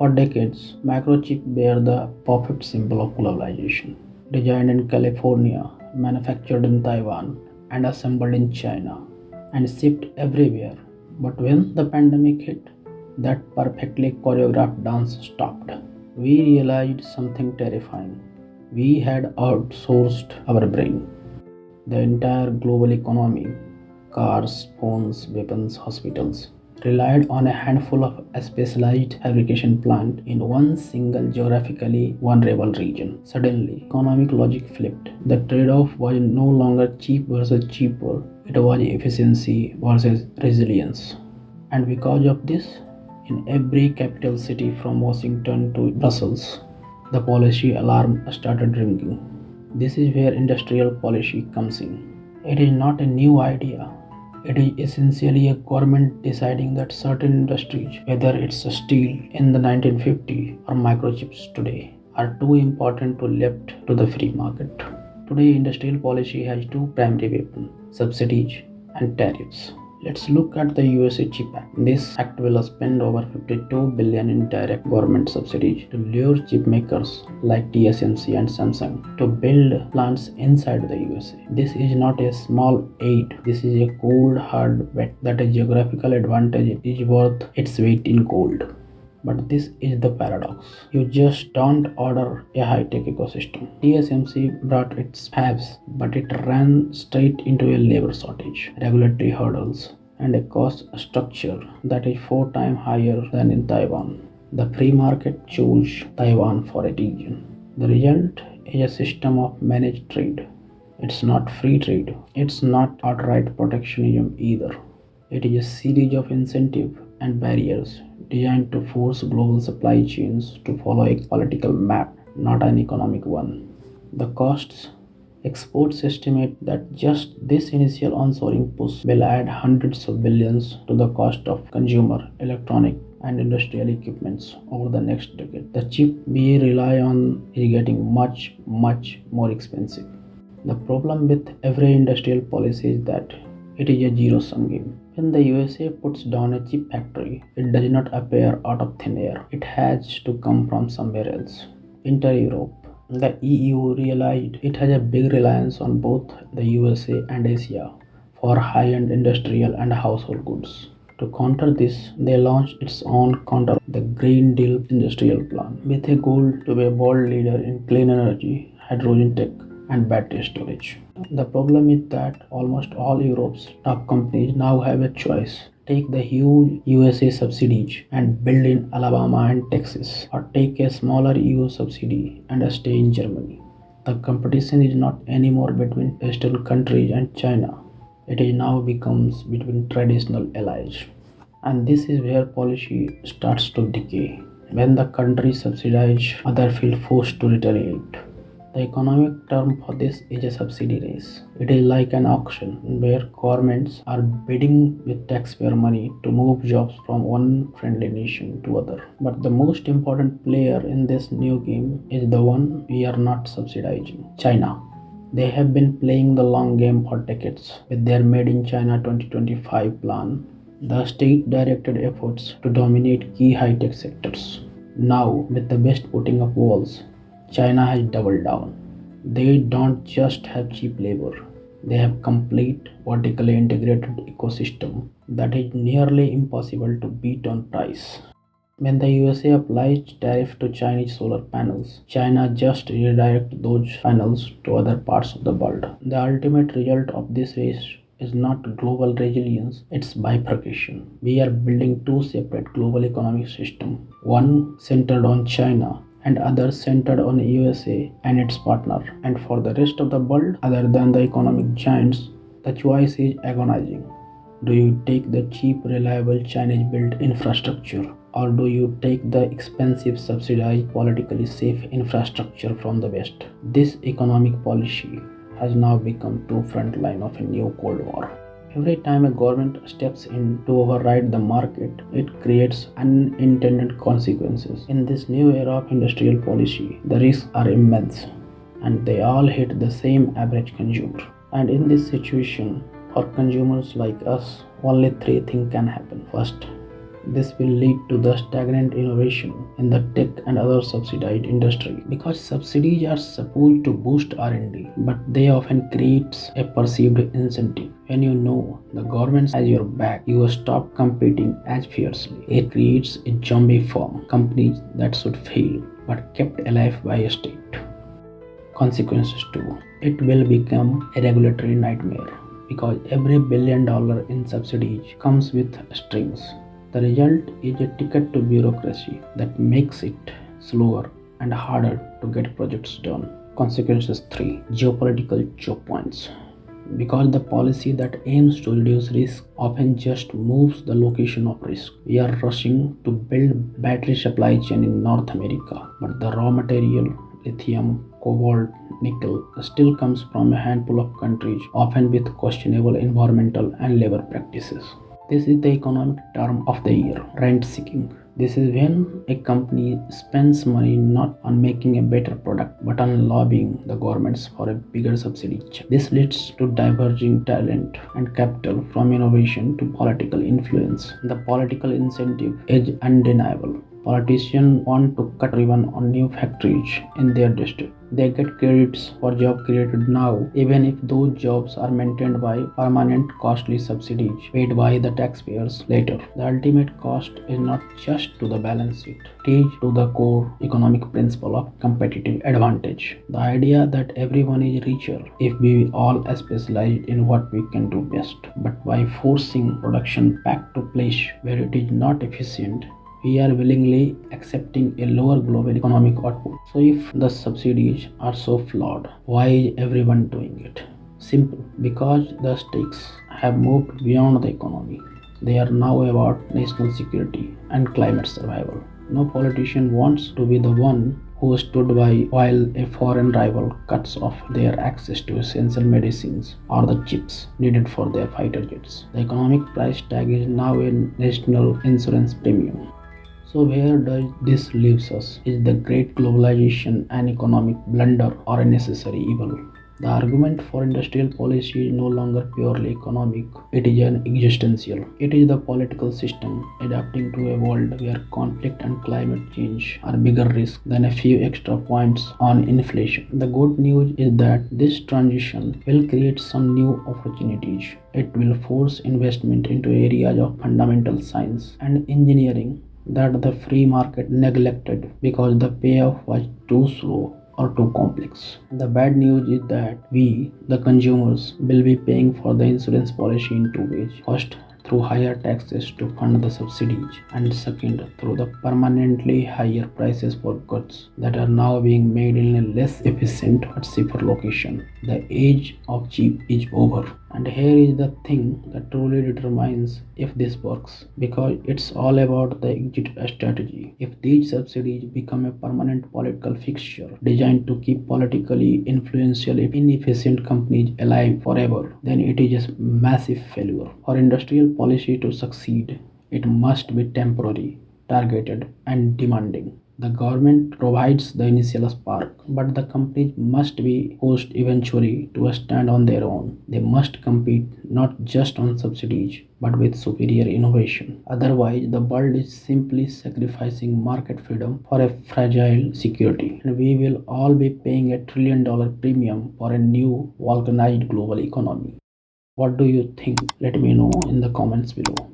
For decades, microchips were the perfect symbol of globalization. Designed in California, manufactured in Taiwan, and assembled in China, and shipped everywhere. But when the pandemic hit, that perfectly choreographed dance stopped. We realized something terrifying. We had outsourced our brain. The entire global economy, cars, phones, weapons, hospitals, relied on a handful of specialized fabrication plants in one single geographically vulnerable region. Suddenly, economic logic flipped. The trade-off was no longer cheap versus cheaper, it was efficiency versus resilience. And because of this, in every capital city from Washington to Brussels, the policy alarm started ringing. This is where industrial policy comes in. It is not a new idea. It is essentially a government deciding that certain industries, whether it's steel in the 1950s or microchips today, are too important to left to the free market. Today, industrial policy has two primary weapons: subsidies and tariffs. Let's look at the USA Chip Act. This act will spend over $52 billion in direct government subsidies to lure chip makers like TSMC and Samsung to build plants inside the USA. This is not a small aid. This is a cold hard bet that a geographical advantage is worth its weight in gold. But this is the paradox. You just don't order a high-tech ecosystem. TSMC brought its fabs, but it ran straight into a labor shortage, regulatory hurdles, and a cost structure that is 4 times higher than in Taiwan. The free market chose Taiwan for a region. The result is a system of managed trade. It's not free trade. It's not outright protectionism either. It is a series of incentives and barriers designed to force global supply chains to follow a political map, not an economic one. The costs: experts estimate that just this initial onshoring push will add hundreds of billions to the cost of consumer, electronic, and industrial equipments over the next decade. The chip we rely on is getting much, much more expensive. The problem with every industrial policy is that it is a zero-sum game. When the USA puts down a chip factory, it does not appear out of thin air. It has to come from somewhere else. Enter Europe. The EU realized it has a big reliance on both the USA and Asia for high-end industrial and household goods. To counter this, they launched its own counter, the Green Deal Industrial Plan, with a goal to be a world leader in clean energy, hydrogen tech, and battery storage. The problem is that almost all Europe's top companies now have a choice: take the huge USA subsidies and build in Alabama and Texas, or take a smaller EU subsidy and stay in Germany. The competition is not anymore between Western countries and China. It is now becomes between traditional allies. And this is where policy starts to decay. When the countries subsidize, others feel forced to retaliate. The economic term for this is a subsidy race. It is like an auction where governments are bidding with taxpayer money to move jobs from one friendly nation to other. But the most important player in this new game is the one we are not subsidizing: China. They have been playing the long game for decades with their Made in China 2025 plan, the state-directed efforts to dominate key high-tech sectors. Now, with the best putting up walls, China has doubled down. They don't just have cheap labor, they have complete vertically integrated ecosystem that is nearly impossible to beat on price. When the USA applies tariff to Chinese solar panels, China just redirects those panels to other parts of the world. The ultimate result of this race is not global resilience, it's bifurcation. We are building two separate global economic systems, one centered on China and others centered on USA and its partner. And for the rest of the world, other than the economic giants, the choice is agonizing. Do you take the cheap, reliable Chinese-built infrastructure, or do you take the expensive, subsidized, politically safe infrastructure from the West? This economic policy has now become two front line of a new Cold War. Every time a government steps in to override the market, it creates unintended consequences. In this new era of industrial policy, the risks are immense, and they all hit the same average consumer. And in this situation, for consumers like us, only three things can happen. First, This will lead to the stagnant innovation in the tech and other subsidized industry because subsidies are supposed to boost R&D, but they often creates a perceived incentive. When you know the government has your back, you stop competing as fiercely. It creates a zombie farm, companies that should fail but kept alive by a state. Consequences too. It will become a regulatory nightmare because every $1 billion in subsidies comes with strings. The result is a ticket to bureaucracy that makes it slower and harder to get projects done. Consequences 3. Geopolitical choke points. Because the policy that aims to reduce risk often just moves the location of risk. We are rushing to build battery supply chain in North America, but the raw material, lithium, cobalt, nickel, still comes from a handful of countries, often with questionable environmental and labor practices. This is the economic term of the year, rent seeking. This is when a company spends money not on making a better product but on lobbying the governments for a bigger subsidy check. This leads to diverging talent and capital from innovation to political influence. The political incentive is undeniable. Politicians want to cut ribbon on new factories in their district. They get credits for jobs created now, even if those jobs are maintained by permanent costly subsidies paid by the taxpayers later. The ultimate cost is not just to the balance sheet, it is to the core economic principle of competitive advantage. The idea that everyone is richer if we all specialize in what we can do best. But by forcing production back to place where it is not efficient, we are willingly accepting a lower global economic output. So if the subsidies are so flawed, why is everyone doing it? Simple, because the stakes have moved beyond the economy. They are now about national security and climate survival. No politician wants to be the one who stood by while a foreign rival cuts off their access to essential medicines or the chips needed for their fighter jets. The economic price tag is now a national insurance premium. So where does this leaves us? Is the great globalization an economic blunder or a necessary evil? The argument for industrial policy is no longer purely economic, it is an existential. It is the political system adapting to a world where conflict and climate change are bigger risks than a few extra points on inflation. The good news is that this transition will create some new opportunities. It will force investment into areas of fundamental science and engineering that the free market neglected because the payoff was too slow or too complex. The bad news is that we, the consumers, will be paying for the insurance policy in two ways. First, through higher taxes to fund the subsidies, and second, through the permanently higher prices for goods that are now being made in a less efficient but safer location. The age of cheap is over. And here is the thing that truly determines if this works, because it's all about the exit strategy. If these subsidies become a permanent political fixture designed to keep politically influential, inefficient companies alive forever, then it is a massive failure. For industrial policy to succeed, it must be temporary, targeted, and demanding. The government provides the initial spark, but the companies must be forced eventually to stand on their own. They must compete not just on subsidies, but with superior innovation. Otherwise, the world is simply sacrificing market freedom for a fragile security, and we will all be paying $1 trillion premium for a new, vulcanized global economy. What do you think? Let me know in the comments below.